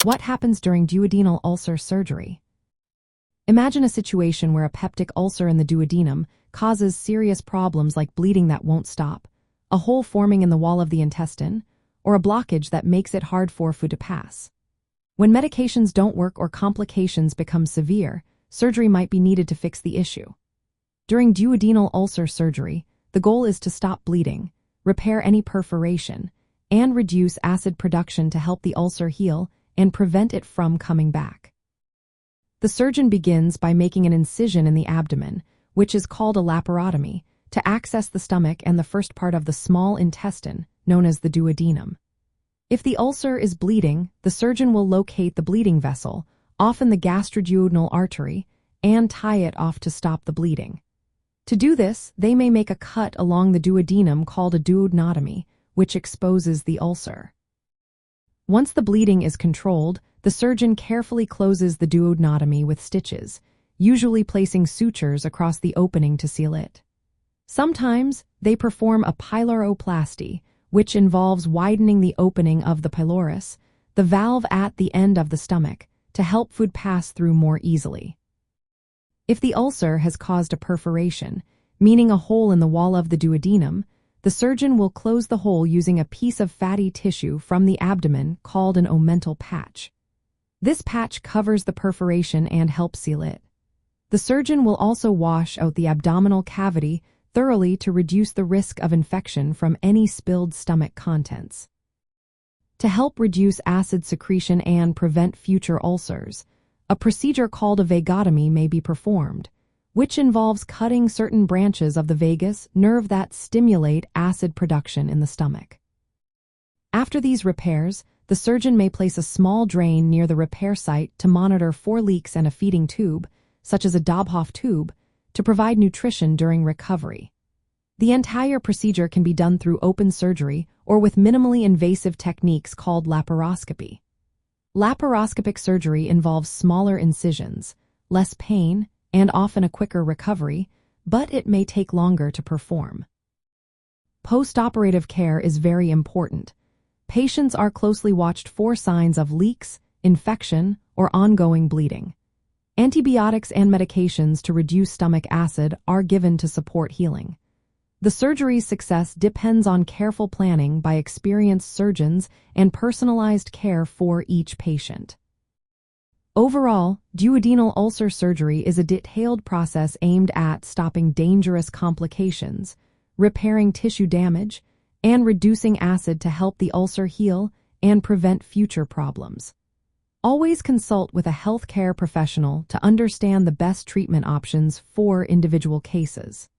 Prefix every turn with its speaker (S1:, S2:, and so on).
S1: What happens during duodenal ulcer surgery? Imagine a situation where a peptic ulcer in the duodenum causes serious problems like bleeding that won't stop, a hole forming in the wall of the intestine, or a blockage that makes it hard for food to pass. When medications don't work or complications become severe, surgery might be needed to fix the issue. During duodenal ulcer surgery, the goal is to stop bleeding, repair any perforation, and reduce acid production to help the ulcer heal and prevent it from coming back. The surgeon begins by making an incision in the abdomen, which is called a laparotomy, to access the stomach and the first part of the small intestine, known as the duodenum. If the ulcer is bleeding, the surgeon will locate the bleeding vessel, often the gastroduodenal artery, and tie it off to stop the bleeding. To do this, they may make a cut along the duodenum called a duodenotomy, which exposes the ulcer. Once the bleeding is controlled, the surgeon carefully closes the duodenotomy with stitches, usually placing sutures across the opening to seal it. Sometimes, they perform a pyloroplasty, which involves widening the opening of the pylorus, the valve at the end of the stomach, to help food pass through more easily. If the ulcer has caused a perforation, meaning a hole in the wall of the duodenum, the surgeon will close the hole using a piece of fatty tissue from the abdomen called an omental patch. This patch covers the perforation and helps seal it. The surgeon will also wash out the abdominal cavity thoroughly to reduce the risk of infection from any spilled stomach contents. To help reduce acid secretion and prevent future ulcers, a procedure called a vagotomy may be performed, which involves cutting certain branches of the vagus nerve that stimulate acid production in the stomach. After these repairs, the surgeon may place a small drain near the repair site to monitor for leaks and a feeding tube, such as a Dobhoff tube, to provide nutrition during recovery. The entire procedure can be done through open surgery or with minimally invasive techniques called laparoscopy. Laparoscopic surgery involves smaller incisions, less pain, and often a quicker recovery, but it may take longer to perform. Postoperative care is very important. Patients are closely watched for signs of leaks, infection, or ongoing bleeding. Antibiotics and medications to reduce stomach acid are given to support healing. The surgery's success depends on careful planning by experienced surgeons and personalized care for each patient. Overall, duodenal ulcer surgery is a detailed process aimed at stopping dangerous complications, repairing tissue damage, and reducing acid to help the ulcer heal and prevent future problems. Always consult with a healthcare professional to understand the best treatment options for individual cases.